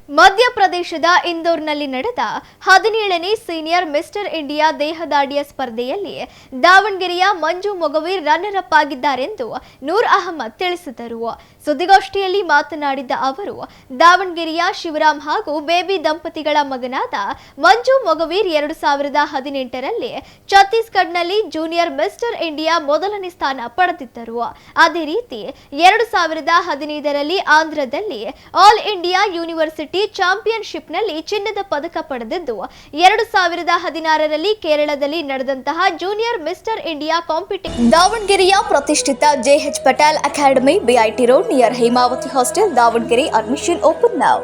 ಮಧ್ಯಪ್ರದೇಶದ ಇಂದೋರ್ನಲ್ಲಿ ನಡೆದ 17ನೇ senior mister India ದೇಹದಾಡಿಯ ಸ್ಪರ್ಧೆಯಲ್ಲಿ ದಾವಣಗೆರೆಯ ಮಂಜು ಮೊಗವೀರ್ ರನ್ನರ್ ಅಪ್ ಆಗಿದ್ದಾರೆಂದು ನೂರ್ ಅಹಮದ್ ತಿಳಿಸಿದರು. ಸುದ್ದಿಗೋಷ್ಠಿಯಲ್ಲಿ ಮಾತನಾಡಿದ ಅವರು, ದಾವಣಗೆರೆಯ ಶಿವರಾಮ್ ಹಾಗೂ ಬೇಬಿ ದಂಪತಿಗಳ ಮಗನಾದ ಮಂಜು ಮೊಗವೀರ್ 2018ರಲ್ಲಿ ಛತ್ತೀಸ್ಗಢನಲ್ಲಿ ಜೂನಿಯರ್ ಮಿಸ್ಟರ್ ಇಂಡಿಯಾ ಮೊದಲನೇ ಸ್ಥಾನ ಪಡೆದಿದ್ದರು. ಅದೇ ರೀತಿ 2015ರಲ್ಲಿ ಆಂಧ್ರದಲ್ಲಿ ಆಲ್ ಇಂಡಿಯಾ ಯೂನಿವರ್ಸಿಟಿ ಚಾಂಪಿಯನ್ಶಿಪ್ನಲ್ಲಿ ಚಿನ್ನದ ಪದಕ ಪಡೆದಿದ್ದು, 2016ರಲ್ಲಿ ಕೇರಳದಲ್ಲಿ ನಡೆದಂತಹ ಜೂನಿಯರ್ ಮಿಸ್ಟರ್ ಇಂಡಿಯಾ ಕಾಂಪಿಟಿಷನ್ ದಾವಣಗೆರೆಯ ಪ್ರತಿಷ್ಠಿತ JH Patel academy, BIT road near Hemavathi hostel, Davanagere admission open now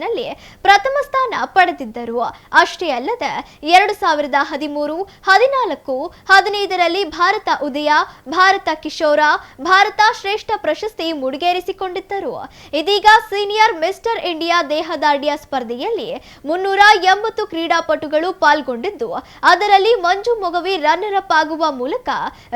ನಲ್ಲಿ ಪ್ರಥಮ ಸ್ಥಾನ ಪಡೆದಿದ್ದರು. ಅಷ್ಟೇ ಅಲ್ಲದೆ 2013, 14, 15ರಲ್ಲಿ ಭಾರತ ಉದಯ, ಭಾರತ ಕಿಶೋರ, ಭಾರತ ಶ್ರೇಷ್ಠ ಪ್ರಶಸ್ತಿ ಮುಡಿಗೇರಿಸಿಕೊಂಡಿದ್ದರು. ಇದೀಗ ಸೀನಿಯರ್ ಮಿಸ್ಟರ್ ಇಂಡಿಯಾ ದೇಹದಾಡಿಯ ಸ್ಪರ್ಧೆಯಲ್ಲಿ 380 ಕ್ರೀಡಾಪಟುಗಳು ಪಾಲ್ಗೊಂಡಿದ್ದು, ಅದರಲ್ಲಿ ಮಂಜು ಮೊಗವೀರ್ ರನ್ನರ್ ಅಪ್ ಆಗುವ ಮೂಲಕ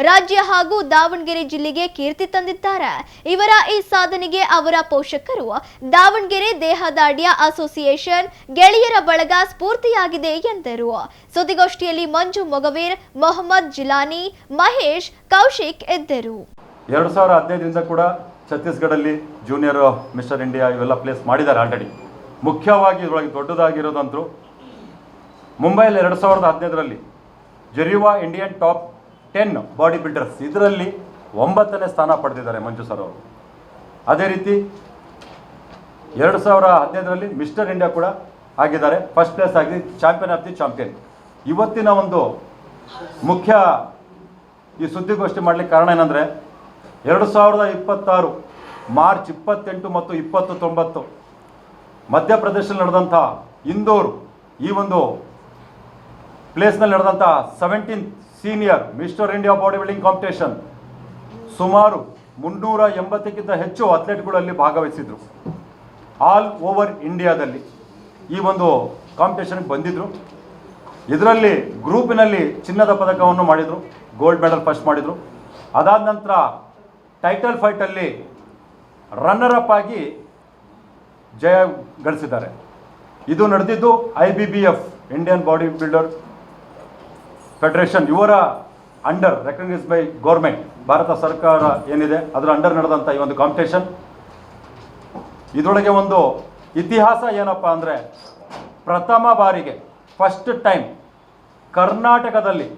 ರಾಜ್ಯ ಹಾಗೂ ದಾವಣಗೆರೆ ಜಿಲ್ಲೆಗೆ ಕೀರ್ತಿ ತಂದಿದ್ದಾರೆ. ಇವರ ಈ ಸಾಧನೆಗೆ ಅವರ ಪೋಷಕರು, ದಾವಣಗೆರೆ ದೇಹದಾಡಿಯ ಅಸೋಸಿಯೇಷನ್, ಗೆಳೆಯರ ಬಳಗ ಸ್ಫೂರ್ತಿಯಾಗಿದೆ ಎಂದರು. ಸುದ್ದಿಗೋಷ್ಠಿಯಲ್ಲಿ ಮಂಜು ಮೊಗವೀರ್, ಮೊಹಮ್ಮದ್ ಜಿಲಾನಿ, ಮಹೇಶ್, ಕೌಶಿಕ್ ಇದ್ದರು. 2015ರಿಂದ ಕೂಡ ಛತ್ತೀಸ್ಗಢಲ್ಲಿ ಜೂನಿಯರ್ ಮಿಸ್ಟರ್ ಇಂಡಿಯಾ ಇವೆಲ್ಲ ಪ್ಲೇಸ್ ಮಾಡಿದ್ದಾರೆ ಆಲ್ರೆಡಿ. ಮುಖ್ಯವಾಗಿ ಇದರೊಳಗೆ ದೊಡ್ಡದಾಗಿರೋದಂತೂ ಮುಂಬೈಲಿ 2015ರಲ್ಲಿ ಜೆರಿವಾ ಇಂಡಿಯನ್ ಟಾಪ್ 10 ಬಾಡಿ ಬಿಲ್ಡರ್ಸ್ ಇದರಲ್ಲಿ 9ನೇ ಸ್ಥಾನ ಪಡೆದಿದ್ದಾರೆ ಮಂಜು ಸರ್ ಅವರು. ಅದೇ ರೀತಿ 2015ರಲ್ಲಿ ಮಿಸ್ಟರ್ ಇಂಡಿಯಾ ಕೂಡ ಆಗಿದ್ದಾರೆ, ಫಸ್ಟ್ ಪ್ಲೇಸ್ ಆಗಿ ಚಾಂಪಿಯನ್ ಆಫ್ ದಿ ಚಾಂಪಿಯನ್. ಇವತ್ತಿನ ಒಂದು ಮುಖ್ಯ ಈ ಸುದ್ದಿಗೋಷ್ಠಿ ಮಾಡಲಿಕ್ಕೆ ಕಾರಣ ಏನಂದರೆ, 2026 ಮಾರ್ಚ್ 28 ಮತ್ತು 29 ಮಧ್ಯಪ್ರದೇಶದಲ್ಲಿ ನಡೆದಂಥ ಇಂದೋರ್ ಈ ಒಂದು ಪ್ಲೇಸ್ನಲ್ಲಿ ನಡೆದಂಥ 17th senior mister India body building competition ಸುಮಾರು 380ಕ್ಕಿಂತ ಹೆಚ್ಚು ಅಥ್ಲೆಟ್ಗಳಲ್ಲಿ ಭಾಗವಹಿಸಿದರು. ಆಲ್ ಓವರ್ ಇಂಡಿಯಾದಲ್ಲಿ ಈ ಒಂದು ಕಾಂಪಿಟೇಷನ್ಗೆ ಬಂದಿದ್ದರು. ಇದರಲ್ಲಿ ಗ್ರೂಪಿನಲ್ಲಿ ಚಿನ್ನದ ಪದಕವನ್ನು ಮಾಡಿದರು, ಗೋಲ್ಡ್ ಮೆಡಲ್ ಫಸ್ಟ್ ಮಾಡಿದರು. ಅದಾದ ನಂತರ ಟೈಟಲ್ ಫೈಟಲ್ಲಿ ರನ್ನರ್ ಅಪ್ ಆಗಿ ಜಯ ಗಳಿಸಿದ್ದಾರೆ. ಇದು ನಡೆದಿದ್ದು IBBF Indian body builder federation ಇವರ ಅಂಡರ್, ರೆಕಗ್ನೈಸ್ ಬೈ ಗೌರ್ಮೆಂಟ್, ಭಾರತ ಸರ್ಕಾರ ಏನಿದೆ ಅದರ ಅಂಡರ್ ನಡೆದಂಥ ಈ ಒಂದು ಕಾಂಪಿಟೇಷನ್. ಇದರೊಳಗೆ ಒಂದು ಇತಿಹಾಸ ಏನಪ್ಪ ಅಂದರೆ, ಪ್ರಥಮ ಬಾರಿಗೆ ಫಸ್ಟ್ ಟೈಮ್ ಕರ್ನಾಟಕದಲ್ಲಿ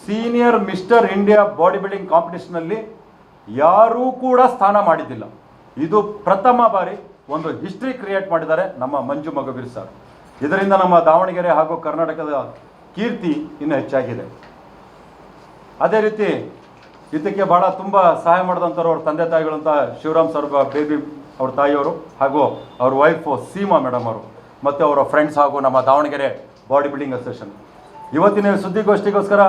senior mister India body building ಕಾಂಪಿಟೇಷನಲ್ಲಿ ಯಾರೂ ಕೂಡ ಸ್ಥಾನ ಮಾಡಿದ್ದಿಲ್ಲ. ಇದು ಪ್ರಥಮ ಬಾರಿ ಒಂದು ಹಿಸ್ಟ್ರಿ ಕ್ರಿಯೇಟ್ ಮಾಡಿದ್ದಾರೆ ನಮ್ಮ ಮಂಜು ಮೊಗವೀರ್ ಸರ್. ಇದರಿಂದ ನಮ್ಮ ದಾವಣಗೆರೆ ಹಾಗೂ ಕರ್ನಾಟಕದ ಕೀರ್ತಿ ಇನ್ನೂ ಹೆಚ್ಚಾಗಿದೆ. ಅದೇ ರೀತಿ ಇದಕ್ಕೆ ಭಾಳ ತುಂಬ ಸಹಾಯ ಮಾಡಿದಂಥವ್ರು ಅವ್ರ ತಂದೆ ತಾಯಿಗಳಂತ ಶಿವರಾಮ್ ಸರ್, ಬೇಬಿ ಅವ್ರ ತಾಯಿಯವರು, ಹಾಗೂ ಅವ್ರ ವೈಫು ಸೀಮಾ ಮೇಡಮ್ ಅವರು, ಮತ್ತು ಅವರ ಫ್ರೆಂಡ್ಸ್ ಹಾಗೂ ನಮ್ಮ ದಾವಣಗೆರೆ ಬಾಡಿ ಬಿಲ್ಡಿಂಗ್ ಅಸೋಸಿಯೇಷನ್. ಇವತ್ತಿನ ಸುದ್ದಿಗೋಷ್ಠಿಗೋಸ್ಕರ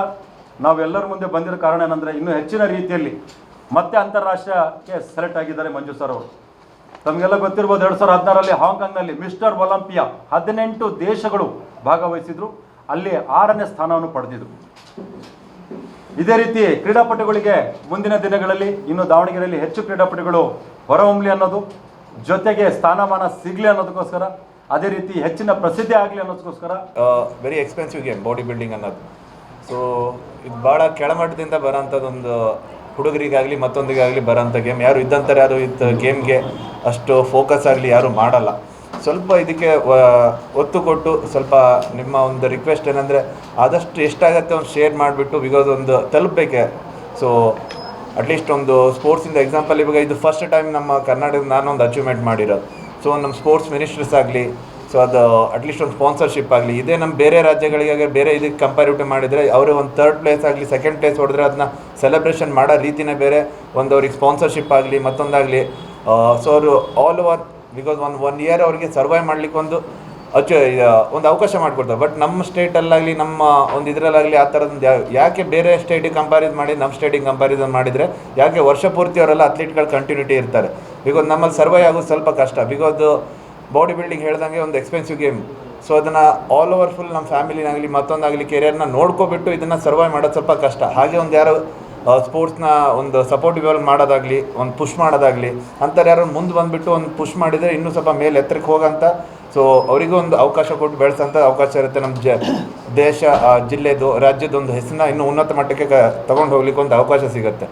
ನಾವೆಲ್ಲರ ಮುಂದೆ ಬಂದಿರೋ ಕಾರಣ ಏನಂದರೆ, ಇನ್ನೂ ಹೆಚ್ಚಿನ ರೀತಿಯಲ್ಲಿ ಮತ್ತೆ ಅಂತಾರಾಷ್ಟ್ರೀಯಕ್ಕೆ ಸೆಲೆಕ್ಟ್ ಆಗಿದ್ದಾರೆ ಮಂಜು ಸರ್ ಅವರು. ತಮಗೆಲ್ಲ ಗೊತ್ತಿರ್ಬೋದು, 2016ರಲ್ಲಿ ಹಾಂಗ್ಕಾಂಗ್ನಲ್ಲಿ ಮಿಸ್ಟರ್ ಒಲಿಂಪಿಯಾ 18 ದೇಶಗಳು ಭಾಗವಹಿಸಿದ್ರು, ಅಲ್ಲಿ 6ನೇ ಸ್ಥಾನವನ್ನು ಪಡೆದಿದ್ರು. ಇದೇ ರೀತಿ ಕ್ರೀಡಾಪಟುಗಳಿಗೆ ಮುಂದಿನ ದಿನಗಳಲ್ಲಿ ಇನ್ನು ದಾವಣಗೆರೆಯಲ್ಲಿ ಹೆಚ್ಚು ಕ್ರೀಡಾಪಟುಗಳು ಹೊರಹೊಮ್ಮಲಿ ಅನ್ನೋದು, ಜೊತೆಗೆ ಸ್ಥಾನಮಾನ ಸಿಗಲಿ ಅನ್ನೋದಕ್ಕೋಸ್ಕರ, ಅದೇ ರೀತಿ ಹೆಚ್ಚಿನ ಪ್ರಸಿದ್ಧಿ ಆಗಲಿ ಅನ್ನೋದಕ್ಕೋಸ್ಕರ. Very expensive game body building ಅನ್ನೋದು. ಸೊ ಇದು ಭಾಳ ಕೆಳಮಟ್ಟದಿಂದ ಬರೋಂಥದ್ದೊಂದು ಹುಡುಗರಿಗಾಗಲಿ ಮತ್ತೊಂದಿಗಾಗಲಿ ಬರೋಂಥ ಗೇಮ್. ಯಾರು ಇದ್ದಂತಾರೆ ಯಾರು ಇದು ಗೇಮ್ಗೆ ಅಷ್ಟು ಫೋಕಸ್ ಆಗಲಿ ಯಾರು ಮಾಡಲ್ಲ. ಸ್ವಲ್ಪ ಇದಕ್ಕೆ ಒತ್ತು ಕೊಟ್ಟು, ಸ್ವಲ್ಪ ನಿಮ್ಮ ಒಂದು ರಿಕ್ವೆಸ್ಟ್ ಏನಂದರೆ, ಆದಷ್ಟು ಎಷ್ಟಾಗತ್ತೆ ಒಂದು ಶೇರ್ ಮಾಡಿಬಿಟ್ಟು, ಬಿಕಾಸ್ ಒಂದು ತಲುಪಬೇಕೆ. ಸೊ ಅಟ್ಲೀಸ್ಟ್ ಒಂದು ಸ್ಪೋರ್ಟ್ಸಿಂದ ಎಕ್ಸಾಂಪಲ್, ಇವಾಗ ಇದು ಫಸ್ಟ್ ಟೈಮ್ ನಮ್ಮ ಕರ್ನಾಟಕದ ನಾನೊಂದು ಅಚೀವ್ಮೆಂಟ್ ಮಾಡಿರೋದು. ಸೊ ನಮ್ಮ ಸ್ಪೋರ್ಟ್ಸ್ ಮಿನಿಸ್ಟರ್ಸ್ ಆಗಲಿ, ಸೊ ಅದು ಅಟ್ಲೀಸ್ಟ್ ಒಂದು ಸ್ಪಾನ್ಸರ್ಶಿಪ್ ಆಗಲಿ, ಇದೇ ನಮ್ಮ ಬೇರೆ ರಾಜ್ಯಗಳಿಗೆ ಬೇರೆ ಇದಕ್ಕೆ ಕಂಪ್ಯಾರಿಟಿವ್ ಮಾಡಿದರೆ ಅವರು ಒಂದು 3rd ಪ್ಲೇಸ್ ಆಗಲಿ 2nd ಪ್ಲೇಸ್ ಹೊಡೆದ್ರೆ ಅದನ್ನ ಸೆಲೆಬ್ರೇಷನ್ ಮಾಡೋ ರೀತಿನೇ ಬೇರೆ. ಒಂದು ಅವ್ರಿಗೆ ಸ್ಪಾನ್ಸರ್ಶಿಪ್ ಆಗಲಿ ಮತ್ತೊಂದಾಗಲಿ, ಸೊ ಅವರು all over, because one year ಅವ್ರಿಗೆ ಸರ್ವೈವ್ ಮಾಡಲಿಕ್ಕೆ ಒಂದು ಅವಕಾಶ ಮಾಡಿಕೊಡ್ತಾರೆ. ಬಟ್ ನಮ್ಮ ಸ್ಟೇಟಲ್ಲಾಗಲಿ ನಮ್ಮ ಒಂದು ಇದರಲ್ಲಾಗಲಿ ಆ ಥರದ್ದು ಯಾಕೆ ಬೇರೆ ಸ್ಟೇಟಿಗೆ ಕಂಪ್ಯಾರಿಸನ್ ಮಾಡಿ ನಮ್ಮ ಸ್ಟೇಟಿಗೆ ಕಂಪ್ಯಾರಿಸನ್ ಮಾಡಿದರೆ ಯಾಕೆ ವರ್ಷ ಪೂರ್ತಿ ಅವರೆಲ್ಲ ಅಥ್ಲೀಟ್ಗಳು ಕಂಟಿನ್ಯೂಟಿ ಇರ್ತಾರೆ. ಬಿಕಾಸ್ ನಮ್ಮಲ್ಲಿ ಸರ್ವೈವ್ ಆಗೋದು ಸ್ವಲ್ಪ ಕಷ್ಟ. ಬಿಕಾಸ್ ಬಾಡಿ ಬಿಲ್ಡಿಂಗ್ ಹೇಳ್ದಂಗೆ ಒಂದು ಎಕ್ಸ್ಪೆನ್ಸಿವ್ ಗೇಮ್. ಸೊ ಅದನ್ನು ಆಲ್ ಓವರ್ ಫುಲ್ ನಮ್ಮ ಫ್ಯಾಮಿಲಿನಾಗಲಿ ಮತ್ತೊಂದಾಗಲಿ ಕೆರಿಯರ್ನ ನೋಡ್ಕೊಬಿಟ್ಟು ಇದನ್ನು ಸರ್ವೈವ್ ಮಾಡೋದು ಸ್ವಲ್ಪ ಕಷ್ಟ. ಹಾಗೆ ಒಂದು ಯಾರು ಸ್ಪೋರ್ಟ್ಸ್ನ ಒಂದು ಸಪೋರ್ಟಿವ್ ಮಾಡೋದಾಗಲಿ, ಒಂದು ಪುಷ್ ಮಾಡೋದಾಗಲಿ, ಅಂತಾರೆ ಯಾರು ಮುಂದೆ ಬಂದುಬಿಟ್ಟು ಒಂದು ಪುಷ್ ಮಾಡಿದರೆ ಇನ್ನೂ ಸ್ವಲ್ಪ ಮೇಲೆ ಎತ್ತರಕ್ಕೆ ಹೋಗೋಂಥ, ಸೊ ಅವರಿಗೂ ಒಂದು ಅವಕಾಶ ಕೊಟ್ಟು ಬೆಳೆಸೋಂಥ ಅವಕಾಶ ಇರುತ್ತೆ. ನಮ್ಮ ದೇಶ, ಜಿಲ್ಲೆದು, ರಾಜ್ಯದ ಒಂದು ಹೆಸರನ್ನ ಇನ್ನೂ ಉನ್ನತ ಮಟ್ಟಕ್ಕೆ ತಗೊಂಡು ಹೋಗ್ಲಿಕ್ಕೆ ಒಂದು ಅವಕಾಶ ಸಿಗುತ್ತೆ.